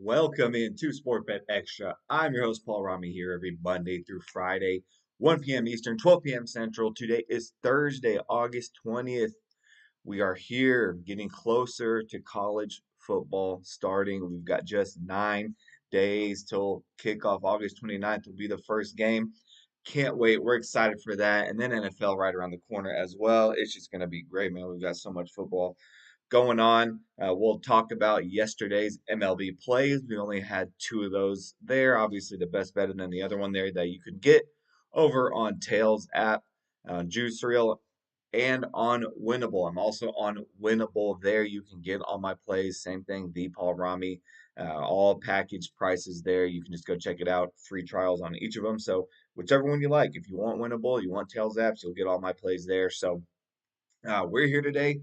Welcome into SportBet Extra. I'm your host, Paul Rami, here every Monday through Friday, 1 p.m. Eastern, 12 p.m. Central. Today is Thursday, August 20th. We are here getting closer to college football starting. We've got just 9 days till kickoff. August 29th will be the first game. Can't wait. We're excited for that. And then NFL right around the corner as well. It's just going to be great, man. We've got so much football going on. We'll talk about yesterday's MLB plays. We only had two of those there. Obviously, the best better than the other one there that you could get over on Tails app, Juice Reel, and on Winnable. I'm also on Winnable there. You can get all my plays. Same thing, the Paul Rami. All package prices there. You can just go check it out. Free trials on each of them. So whichever one you like. If you want Winnable, you want Tails apps, you'll get all my plays there. So we're here today.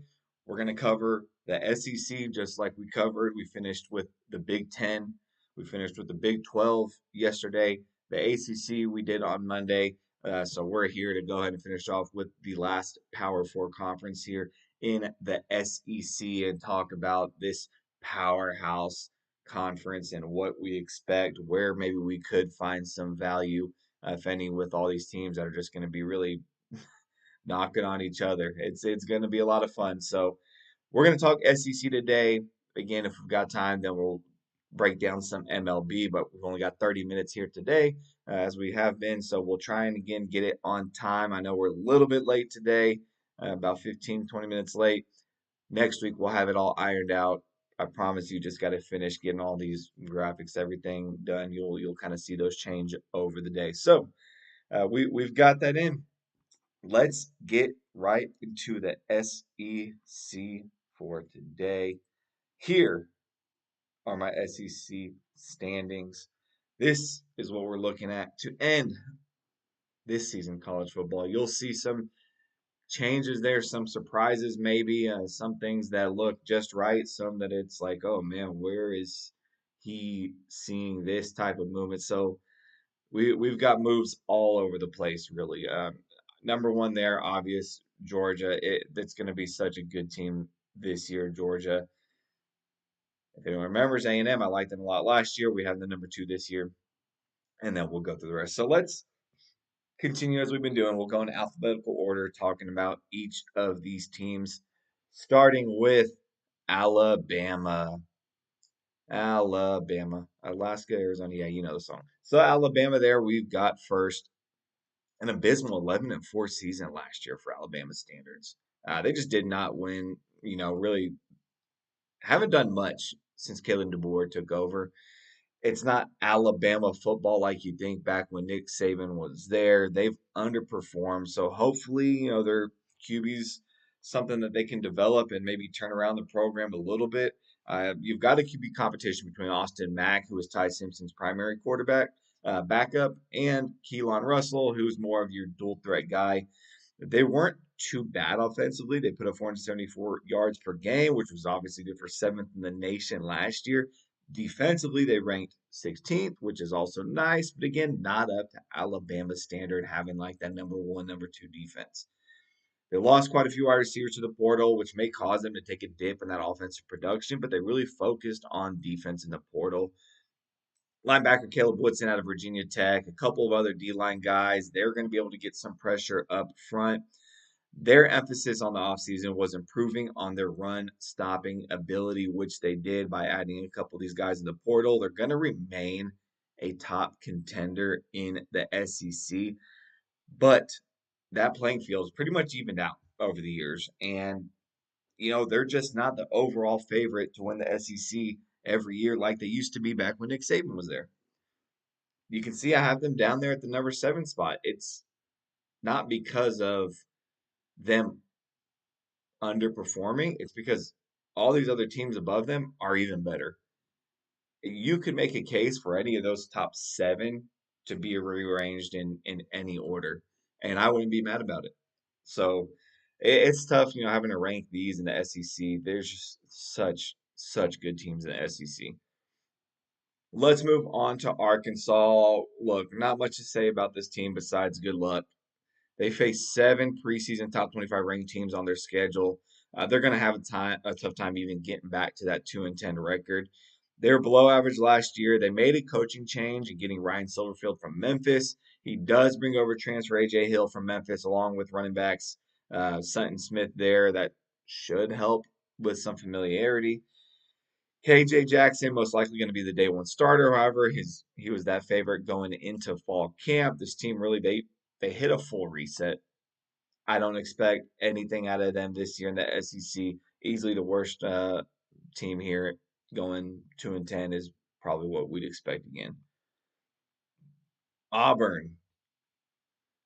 We're going to cover the SEC just like we covered. We finished with the Big Ten. We finished with the Big 12 yesterday. The ACC we did on Monday. So we're here to go ahead and finish off with the last Power Four conference here in the SEC and talk about this powerhouse conference and what we expect, where maybe we could find some value, if any, with all these teams that are just going to be really knocking on each other. It's going to be a lot of fun. So we're going to talk SEC today. Again, if we've got time, then we'll break down some MLB. But we've only got 30 minutes here today, as we have been. So we'll try and again get it on time. I know we're a little bit late today, about 15, 20 minutes late. Next week we'll have it all ironed out. I promise you, just got to finish getting all these graphics, everything done. You'll kind of see those change over the day. So we've got that in. Let's get right into the SEC for today. Here are my SEC standings. This is what we're looking at to end this season college football. You'll see some changes there, some surprises maybe, some things that look just right, some that it's like, oh man, where is he seeing this type of movement? So we've got moves all over the place, really. Number one there, obvious Georgia. It's going to be such a good team this year, Georgia. If anyone remembers A&M, I liked them a lot last year. We have the number two this year, and then we'll go through the rest. So let's continue as we've been doing. We'll go in alphabetical order, talking about each of these teams, starting with Alabama. Alabama, Alaska, Arizona. Yeah, you know the song. So Alabama, there we've got first an abysmal 11-4 season last year for Alabama standards. They just did not win. Really haven't done much since Kalen DeBoer took over. It's not Alabama football like you think back when Nick Saban was there. They've underperformed. So hopefully, their QB's something that they can develop and maybe turn around the program a little bit. You've got a QB competition between Austin Mack, who is Ty Simpson's primary quarterback, backup, and Keelan Russell, who's more of your dual threat guy. They weren't too bad offensively. They put up 474 yards per game, which was obviously good for seventh in the nation last year. Defensively, they ranked 16th, which is also nice, but again, not up to Alabama standard, having like that number one, number two defense. They lost quite a few wide receivers to the portal, which may cause them to take a dip in that offensive production, but they really focused on defense in the portal. Linebacker Caleb Woodson out of Virginia Tech, a couple of other D-line guys, they're going to be able to get some pressure up front. Their emphasis on the offseason was improving on their run stopping ability, which they did by adding a couple of these guys in the portal. They're going to remain a top contender in the SEC, but that playing field is pretty much evened out over the years. And, they're just not the overall favorite to win the SEC every year like they used to be back when Nick Saban was there. You can see I have them down there at the number 7 spot. It's not because of them underperforming, it's because all these other teams above them are even better. You could make a case for any of those top 7 to be rearranged in any order, and I wouldn't be mad about it. So it's tough, having to rank these in the SEC. There's just such good teams in the SEC. Let's move on to Arkansas. Look, not much to say about this team besides good luck. They face 7 preseason top 25 ranked teams on their schedule. They're going to have a tough time even getting back to that 2-10 record. They were below average last year. They made a coaching change in getting Ryan Silverfield from Memphis. He does bring over transfer AJ Hill from Memphis, along with running backs Sutton Smith there. That should help with some familiarity. KJ Jackson most likely going to be the day one starter. However, he was that favorite going into fall camp. This team really they hit a full reset. I don't expect anything out of them this year in the SEC. Easily the worst team here, going 2-10 is probably what we'd expect again. Auburn.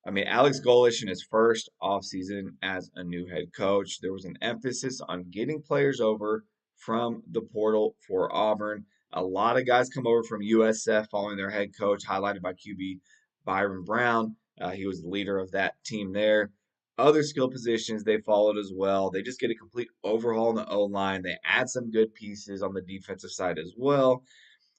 I mean, Alex Golish in his first offseason as a new head coach, there was an emphasis on getting players over from the portal for Auburn. A lot of guys come over from USF following their head coach, highlighted by QB Byron Brown. He was the leader of that team there. Other skill positions they followed as well. They just get a complete overhaul in the O line. They add some good pieces on the defensive side as well.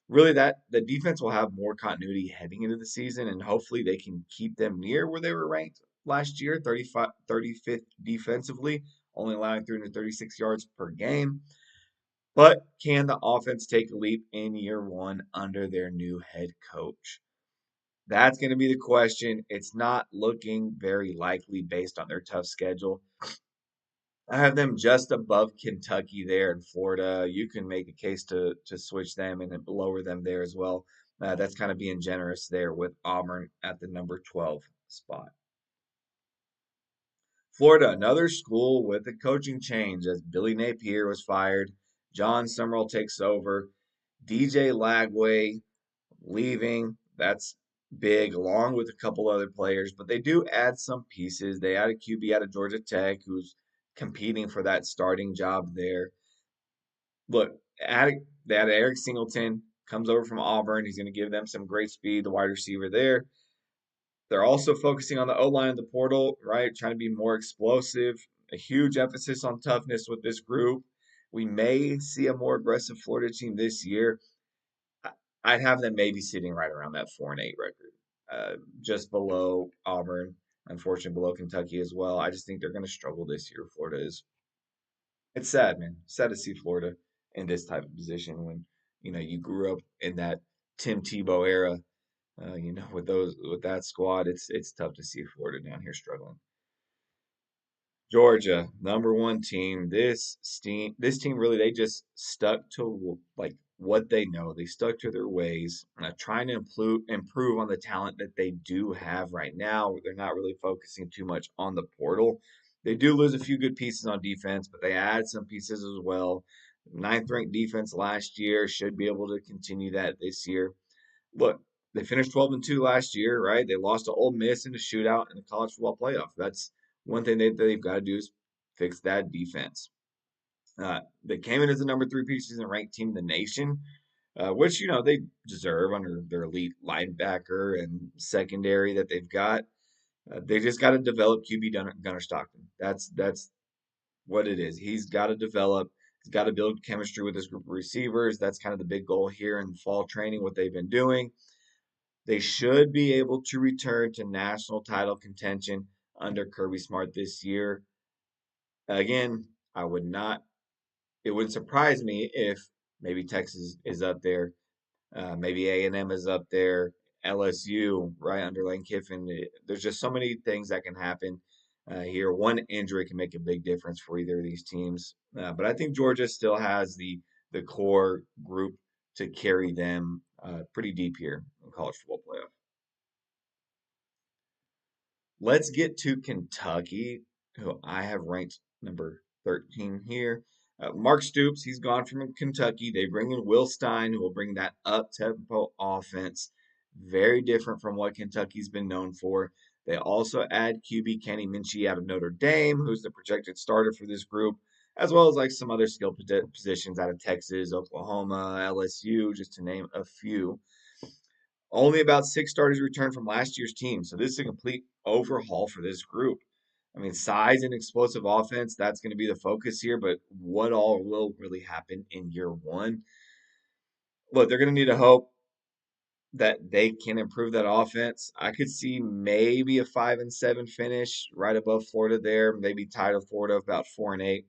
Really, that the defense will have more continuity heading into the season, and hopefully they can keep them near where they were ranked last year, 35th defensively, only allowing 336 yards per game. But can the offense take a leap in year one under their new head coach? That's going to be the question. It's not looking very likely based on their tough schedule. I have them just above Kentucky there in Florida. You can make a case to switch them and lower them there as well. That's kind of being generous there with Auburn at the number 12 spot. Florida, another school with a coaching change as Billy Napier was fired. John Summerall takes over. DJ Lagway leaving. That's big, along with a couple other players, but they do add some pieces. They add a QB out of Georgia Tech who's competing for that starting job there. Look, they added Eric Singleton, comes over from Auburn. He's going to give them some great speed, the wide receiver there. They're also focusing on the O line of the portal, right? Trying to be more explosive. A huge emphasis on toughness with this group. We may see a more aggressive Florida team this year. I'd have them maybe sitting right around that 4-8 record, just below Auburn, unfortunately below Kentucky as well. I just think they're going to struggle this year. Florida is. It's sad, man. Sad to see Florida in this type of position when you grew up in that Tim Tebow era. With that squad, it's tough to see Florida down here struggling. Georgia, number one team. This team really they just stuck to like what they know. They stuck to their ways, trying to improve on the talent that they do have right now. They're not really focusing too much on the portal. They do lose a few good pieces on defense, but they add some pieces as well. Ninth ranked defense last year should be able to continue that this year. Look, they finished 12-2 last year, right? They lost to Ole Miss in a shootout in the college football playoff. That's one thing they've got to do is fix that defense. They came in as the number three preseason ranked team in the nation, which they deserve under their elite linebacker and secondary that they've got. They just got to develop QB Gunner Stockton. That's what it is. He's got to develop. He's got to build chemistry with this group of receivers. That's kind of the big goal here in fall training. What they've been doing. They should be able to return to national title contention under Kirby Smart this year. Again, I would not. It would surprise me if maybe Texas is up there, maybe A&M is up there, LSU right under Lane Kiffin. There's just so many things that can happen here. One injury can make a big difference for either of these teams, but I think Georgia still has the core group to carry them pretty deep here in college football playoff. Let's get to Kentucky, who I have ranked number 13 here. Mark Stoops, he's gone from Kentucky. They bring in Will Stein, who will bring that up-tempo offense. Very different from what Kentucky's been known for. They also add QB Kenny Minchie out of Notre Dame, who's the projected starter for this group, as well as like some other skill positions out of Texas, Oklahoma, LSU, just to name a few. Only about six starters returned from last year's team, so this is a complete overhaul for this group. I mean, size and explosive offense, that's going to be the focus here, but what all will really happen in year one? Look, they're going to need to hope that they can improve that offense. I could see maybe a 5-7 finish right above Florida there, maybe tied with Florida about 4-8.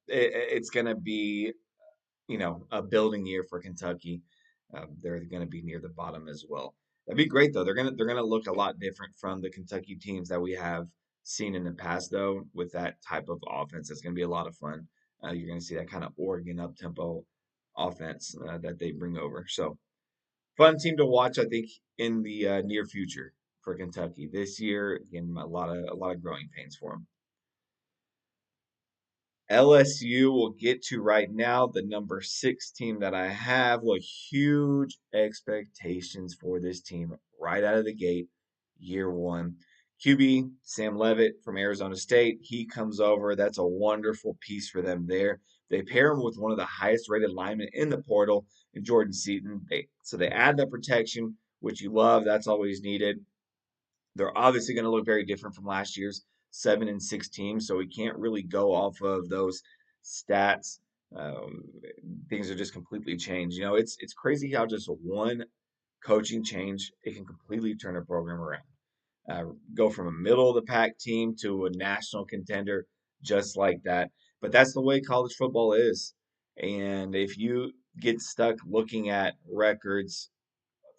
It's going to be a building year for Kentucky. They're going to be near the bottom as well. That'd be great though. They're gonna look a lot different from the Kentucky teams that we have seen in the past though. With that type of offense, it's going to be a lot of fun. You're going to see that kind of Oregon up tempo offense that they bring over. So fun team to watch, I think, in the near future for Kentucky this year. Again, a lot of growing pains for them. LSU will get to right now, the number 6 team that I have. Look, huge expectations for this team right out of the gate, year one. QB Sam Levitt from Arizona State, he comes over. That's a wonderful piece for them there. They pair him with one of the highest rated linemen in the portal, in Jordan Seaton. So they add the protection, which you love. That's always needed. They're obviously going to look very different from last year's 7-6 team, so we can't really go off of those stats. Um, Things are just completely changed. It's crazy how just one coaching change it can completely turn a program around. Go from a middle of the pack team to a national contender just like that. But that's the way college football is. And if you get stuck looking at records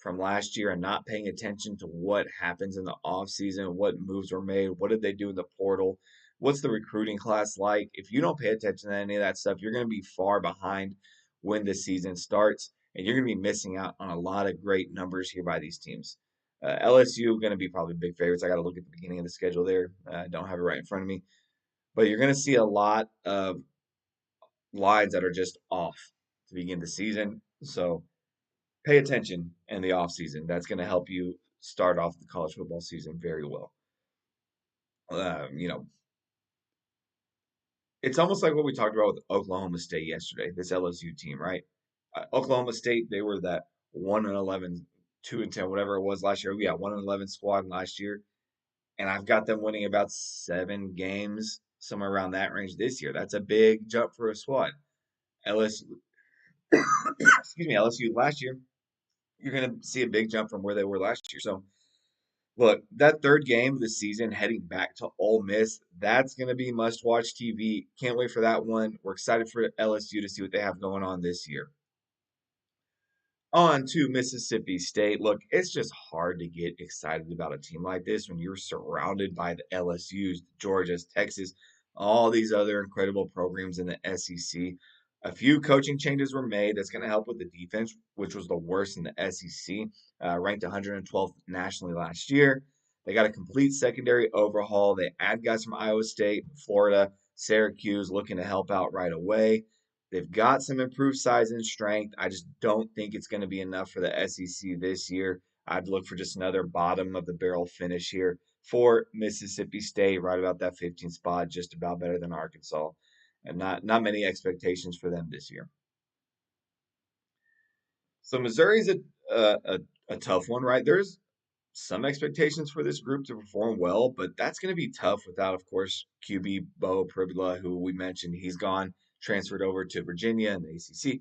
from last year and not paying attention to what happens in the offseason, what moves were made, what did they do in the portal, what's the recruiting class like. If you don't pay attention to any of that stuff, you're going to be far behind when the season starts, and you're going to be missing out on a lot of great numbers here by these teams. LSU going to be probably big favorites. I got to look at the beginning of the schedule there. I don't have it right in front of me, but you're going to see a lot of lines that are just off to begin the season. So pay attention in the off season. That's going to help you start off the college football season very well. Um, you know, it's almost like what we talked about with Oklahoma State yesterday. This LSU team, right? Oklahoma State, they were that 1-11, 2-10, whatever it was last year. Yeah, 1-11 squad last year, and I've got them winning about 7 games, somewhere around that range this year. That's a big jump for a squad. LSU, excuse me, LSU last year, you're going to see a big jump from where they were last year. So look, that third game of the season heading back to Ole Miss, that's going to be must-watch TV. Can't wait for that one. We're excited for LSU to see what they have going on this year. On to Mississippi State. Look, it's just hard to get excited about a team like this when you're surrounded by the LSUs, the Georgias, Texas, all these other incredible programs in the SEC. A few coaching changes were made that's going to help with the defense, which was the worst in the SEC, ranked 112th nationally last year. They got a complete secondary overhaul. They add guys from Iowa State, Florida, Syracuse, looking to help out right away. They've got some improved size and strength. I just don't think it's going to be enough for the SEC this year. I'd look for just another bottom of the barrel finish here for Mississippi State, right about that 15th spot, just about better than Arkansas, and not many expectations for them this year. So Missouri's a tough one, right? There's some expectations for this group to perform well, but that's going to be tough without, of course, QB Bo Pribula, who we mentioned. He's gone, transferred over to Virginia and the ACC.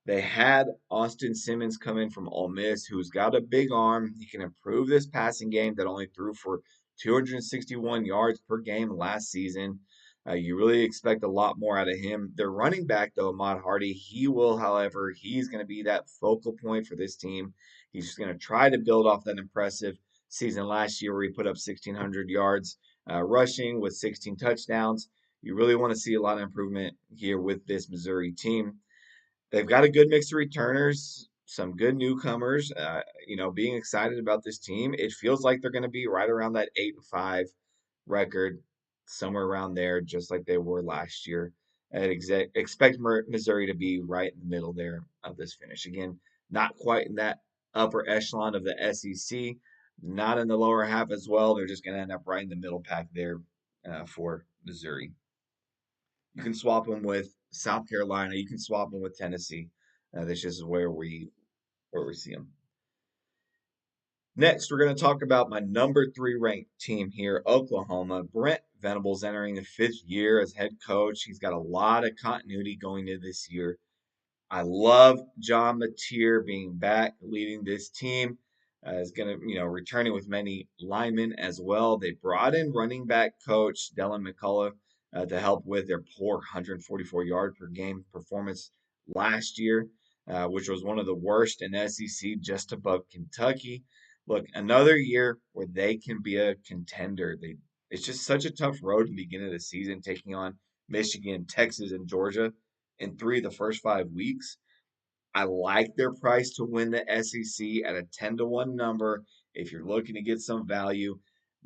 They had Austin Simmons come in from Ole Miss, who's got a big arm. He can improve this passing game that only threw for 261 yards per game last season. You really expect a lot more out of him. Their running back, though, Ahmad Hardy, he's going to be that focal point for this team. He's just going to try to build off that impressive season last year where he put up 1,600 yards rushing with 16 touchdowns. You really want to see a lot of improvement here with this Missouri team. They've got a good mix of returners, some good newcomers. Being excited about this team, it feels like they're going to be right around that 8-5 record, somewhere around there, just like they were last year. Expect Missouri to be right in the middle there of this finish. Again, not quite in that upper echelon of the SEC, not in the lower half as well. They're just going to end up right in the middle pack there for Missouri. You can swap them with South Carolina. You can swap them with Tennessee. This is where we see them. Next, we're going to talk about my number 3 ranked team here, Oklahoma. Brent Venables entering the 5th year as head coach. He's got a lot of continuity going into this year. I love John Mateer being back leading this team. Is going to, returning with many linemen as well. They brought in running back coach Dylan McCullough to help with their poor 144 yard per game performance last year, which was one of the worst in SEC, just above Kentucky. Look, another year where they can be a contender. It's just such a tough road in the beginning of the season, taking on Michigan, Texas, and Georgia in three of the first 5 weeks. I like their price to win the SEC at a 10-1 number. If you're looking to get some value,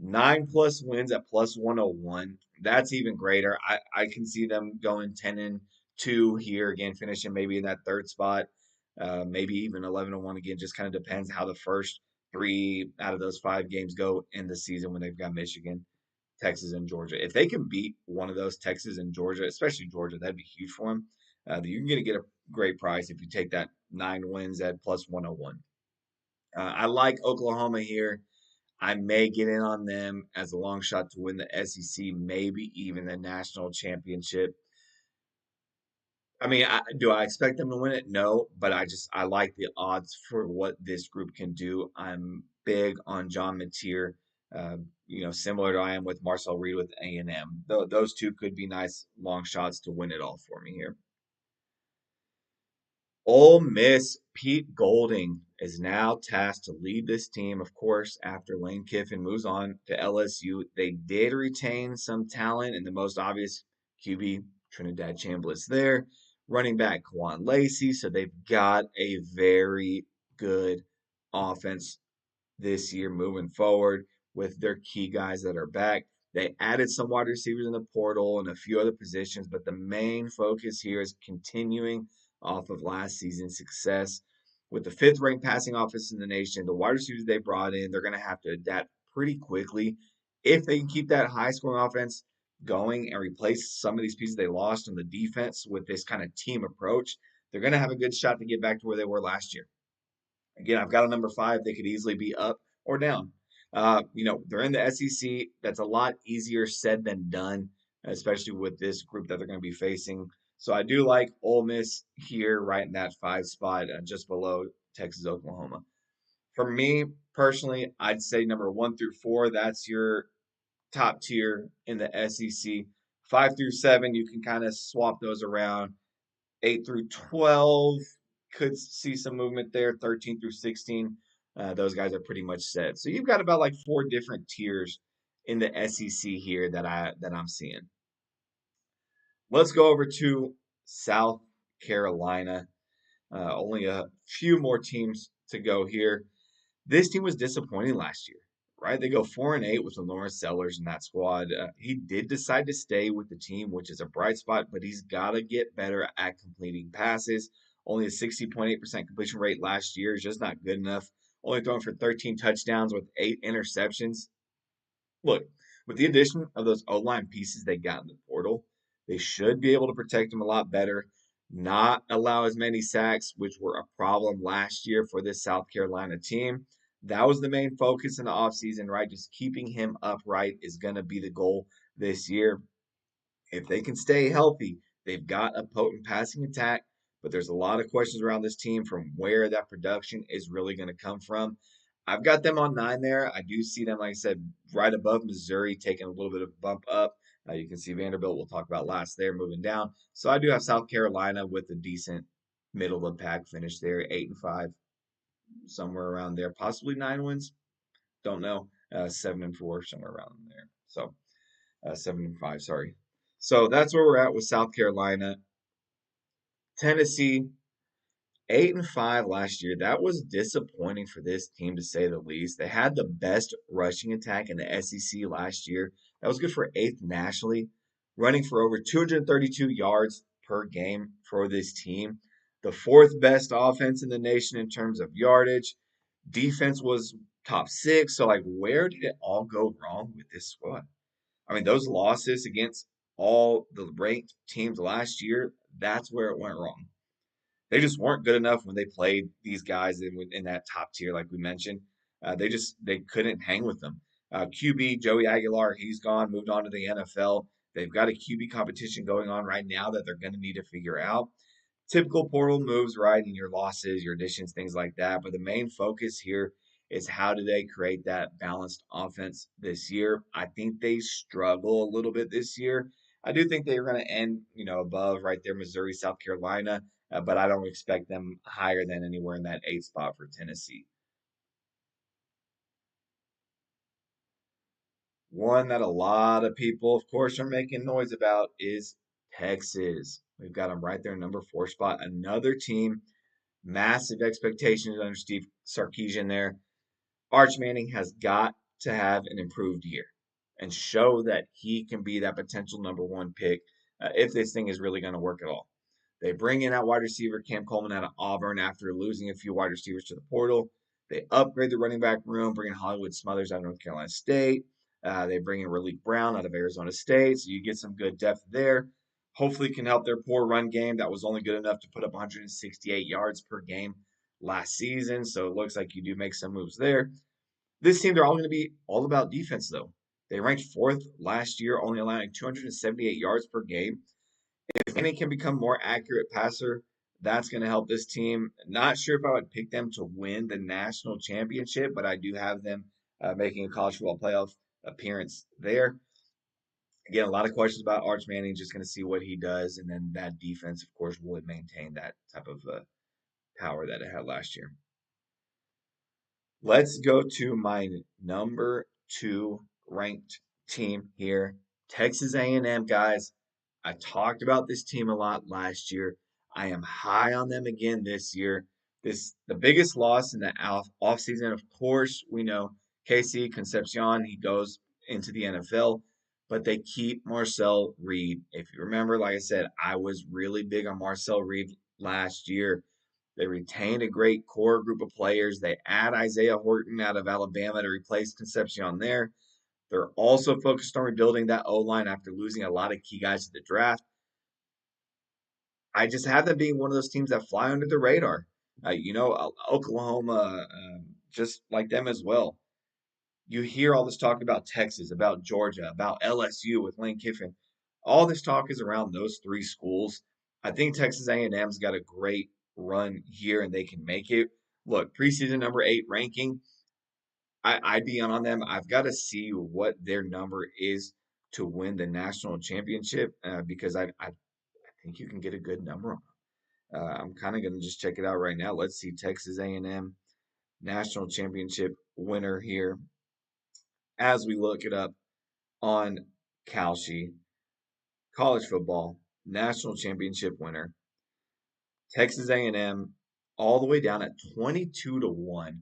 9+ wins at plus 101. That's even greater. I can see them going 10-2 here again, finishing maybe in that third spot, maybe even 11-1 again. Just kind of depends how the first three out of those 5 games go in the season when they've got Michigan, Texas, and Georgia. If they can beat one of those, Texas and Georgia, especially Georgia, that'd be huge for them. You're going to get a great price if you take that 9 wins at plus 101. I like Oklahoma here. I may get in on them as a long shot to win the SEC, maybe even the national championship. I mean, do I expect them to win it? No, but I like the odds for what this group can do. I'm big on John Mateer, similar to I am with Marcel Reed with A&M. Those two could be nice long shots to win it all for me here. Ole Miss, Pete Golding is now tasked to lead this team, of course, after Lane Kiffin moves on to LSU. They did retain some talent, and the most obvious QB, Trinidad Chambliss there. Running back, Quan Lacey. So they've got a very good offense this year moving forward with their key guys that are back. They added some wide receivers in the portal and a few other positions, but the main focus here is continuing off of last season's success. With the fifth ranked passing offense in the nation, the wide receivers they brought in, they're going to have to adapt pretty quickly. If they can keep that high scoring offense going and replace some of these pieces they lost on the defense with this kind of team approach, they're going to have a good shot to get back to where they were last year. Again, I've got a number 5. They could easily be up or down. They're in the SEC. That's a lot easier said than done, especially with this group that they're going to be facing. So I do like Ole Miss here, right in that 5 spot, just below Texas, Oklahoma. For me personally, I'd say number 1 through 4. That's your top tier in the SEC. 5 through 7, you can kind of swap those around. 8 through 12 could see some movement there. 13 through 16, those guys are pretty much set. So you've got about like 4 different tiers in the SEC here that I'm seeing. Let's go over to South Carolina. Only a few more teams to go here. This team was disappointing last year, right? They go 4-8 with the Lawrence Sellers in that squad. He did decide to stay with the team, which is a bright spot, but he's got to get better at completing passes. Only a 60.8% completion rate last year is just not good enough. Only throwing for 13 touchdowns with 8 interceptions. Look, with the addition of those O-line pieces they got in the portal, they should be able to protect him a lot better, not allow as many sacks, which were a problem last year for this South Carolina team. That was the main focus in the offseason, right? Just keeping him upright is going to be the goal this year. If they can stay healthy, they've got a potent passing attack, but there's a lot of questions around this team from where that production is really going to come from. I've got them on 9 there. I do see them, like I said, right above Missouri, taking a little bit of a bump up. You can see Vanderbilt, we'll talk about last there, moving down. So I do have South Carolina with a decent middle of the pack finish there, 8-5, somewhere around there, possibly 9 wins. Don't know. 7-4, somewhere around there. So 7-5, sorry. So that's where we're at with South Carolina. Tennessee, 8-5 last year. That was disappointing for this team to say the least. They had the best rushing attack in the SEC last year. That was good for 8th nationally, running for over 232 yards per game for this team. The 4th best offense in the nation in terms of yardage. Defense was top 6. So, like, where did it all go wrong with this squad? I mean, those losses against all the ranked teams last year, that's where it went wrong. They just weren't good enough when they played these guys in that top tier, like we mentioned. They couldn't hang with them. QB Joey Aguilar, he's gone, moved on to the NFL. They've got a QB competition going on right now that they're going to need to figure out. Typical portal moves, right, and your losses, your additions, things like that. But the main focus here is how do they create that balanced offense this year? I think they struggle a little bit this year. I do think they're going to end, above right there, Missouri, South Carolina. but I don't expect them higher than anywhere in that 8th spot for Tennessee. One that a lot of people, of course, are making noise about is Texas. We've got them right there, number 4 spot. Another team, massive expectations under Steve Sarkisian there. Arch Manning has got to have an improved year and show that he can be that potential number 1 pick if this thing is really going to work at all. They bring in that wide receiver, Cam Coleman, out of Auburn after losing a few wide receivers to the portal. They upgrade the running back room, bring in Hollywood Smothers out of North Carolina State. They bring in Raleek Brown out of Arizona State, so you get some good depth there. Hopefully, can help their poor run game that was only good enough to put up 168 yards per game last season. So it looks like you do make some moves there. This team, they're all going to be all about defense, though. They ranked 4th last year, only allowing 278 yards per game. If any can become more accurate passer, that's going to help this team. Not sure if I would pick them to win the national championship, but I do have them making a college football playoff appearance there. Again, a lot of questions about Arch Manning. Just going to see what he does, and then that defense, of course, will maintain that type of power that it had last year. Let's go to my number 2 ranked team here, Texas A&M, guys. I talked about this team a lot last year. I am high on them again this year. The biggest loss in the offseason, of course, we know Casey Concepcion, he goes into the NFL, but they keep Marcel Reed. If you remember, like I said, I was really big on Marcel Reed last year. They retained a great core group of players. They add Isaiah Horton out of Alabama to replace Concepcion there. They're also focused on rebuilding that O line after losing a lot of key guys to the draft. I just have them being one of those teams that fly under the radar. Oklahoma, just like them as well. You hear all this talk about Texas, about Georgia, about LSU with Lane Kiffin. All this talk is around those 3 schools. I think Texas A&M's got a great run here, and they can make it. Look, preseason number 8 ranking. I'd be on them. I've got to see what their number is to win the national championship because I think you can get a good number on them. I'm kind of going to just check it out right now. Let's see Texas A&M national championship winner here as we look it up on Kalshi. College football national championship winner Texas A&M all the way down at 22 to 1.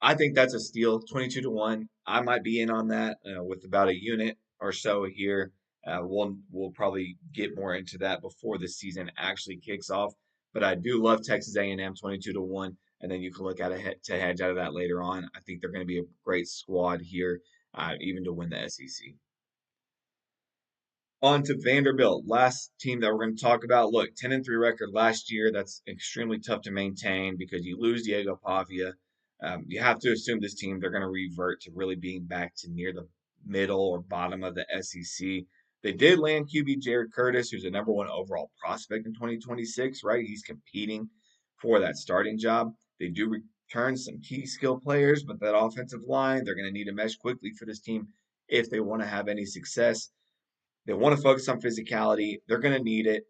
I think that's a steal, 22 to 1. I might be in on that with about a unit or so here. We'll probably get more into that before the season actually kicks off. But I do love Texas A&M 22 to 1, and then you can look at it to hedge out of that later on. I think they're going to be a great squad here, even to win the SEC. On to Vanderbilt, last team that we're going to talk about. Look, 10-3 record last year. That's extremely tough to maintain because you lose Diego Pavia. You have to assume this team, they're going to revert to really being back to near the middle or bottom of the SEC. They did land QB Jared Curtis, who's a number 1 overall prospect in 2026, right? He's competing for that starting job. They do return some key skill players, but that offensive line, they're going to need to mesh quickly for this team if they want to have any success. They want to focus on physicality. They're going to need it.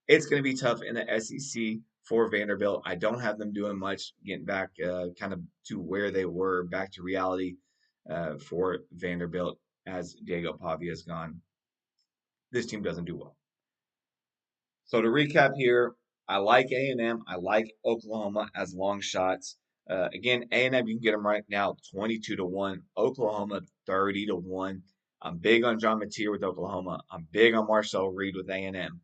It's going to be tough in the SEC for Vanderbilt. I don't have them doing much, getting back kind of to where they were, back to reality for Vanderbilt as Diego Pavia is gone. This team doesn't do well. So to recap here, I like A&M. I like Oklahoma as long shots. Again, A&M, you can get them right now 22 to 1. Oklahoma 30 to 1. I'm big on John Mateer with Oklahoma. I'm big on Marcel Reed with A&M.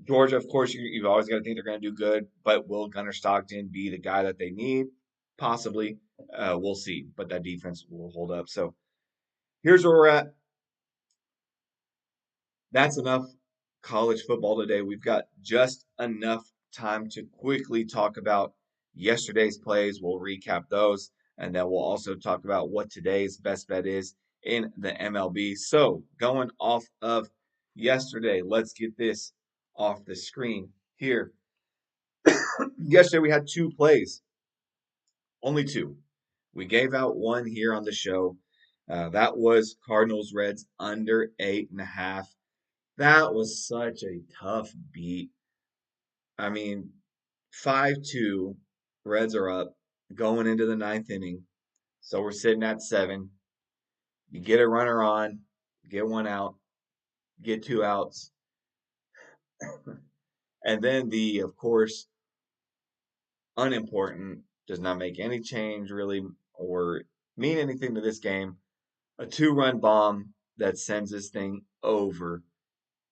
Georgia, of course, you've always got to think they're going to do good, but will Gunnar Stockton be the guy that they need? Possibly. We'll see, but that defense will hold up. So here's where we're at. That's enough college football today. We've got just enough time to quickly talk about yesterday's plays. We'll recap those, and then we'll also talk about what today's best bet is in the MLB. So going off of yesterday, let's get this off the screen here. Yesterday we had 2 plays, only 2. We gave out one here on the show. That was Cardinals Reds under 8.5. That was such a tough beat. I mean, 5-2, Reds are up going into the ninth inning. So we're sitting at 7. You get a runner on, get one out, get 2 outs. And then of course, unimportant, does not make any change really or mean anything to this game. A 2-run bomb that sends this thing over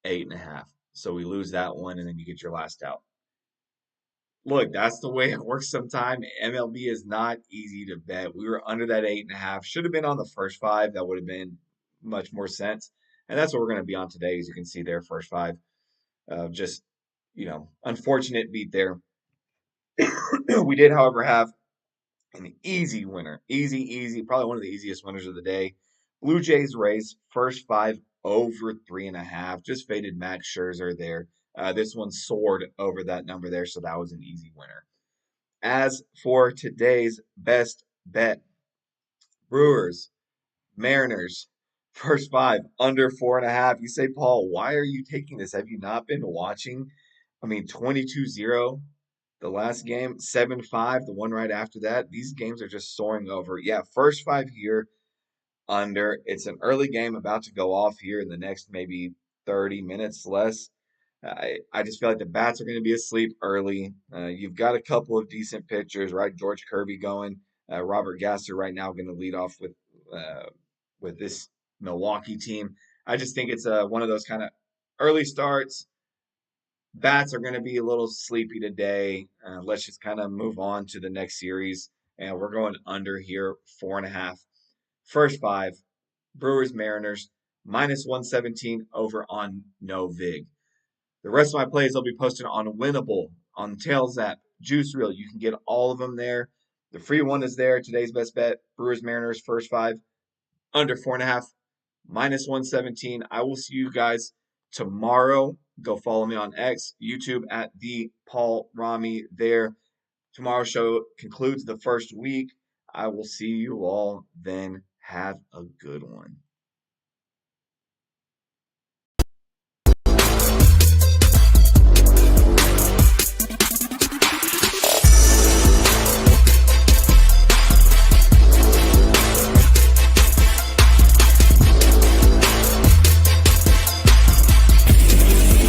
8.5. So we lose that one, and then you get your last out. Look, that's the way it works sometimes. MLB is not easy to bet. We were under that 8.5. Should have been on the first 5. That would have been much more sense. And that's what we're going to be on today, as you can see there, first 5. Just, unfortunate beat there. We did, however, have an easy winner. Easy, easy. Probably one of the easiest winners of the day. Blue Jays Rays, first 5 over 3.5. Just faded Max Scherzer there. This one soared over that number there, so that was an easy winner. As for today's best bet, Brewers, Mariners, first 5 under 4.5. You say, Paul, why are you taking this? Have you not been watching? I mean, 22-0 the last game, 7-5 the one right after that. These games are just soaring over. Yeah, first 5 here under. It's an early game about to go off here in the next maybe 30 minutes less. I just feel like the bats are going to be asleep early. You've got a couple of decent pitchers, right? George Kirby going. Robert Gasser right now going to lead off with this Milwaukee team. I just think it's one of those kind of early starts. Bats are going to be a little sleepy today. Let's just kind of move on to the next series. And we're going under here, 4.5. First 5, Brewers Mariners, -117 over on No Vig. The rest of my plays will be posted on Winnable, on Tails app, Juice Reel. You can get all of them there. The free one is there. Today's best bet, Brewers Mariners, first 5, under 4.5, -117. I will see you guys tomorrow. Go follow me on X, YouTube at the Paul Rami there. Tomorrow's show concludes the first week. I will see you all then. Have a good one.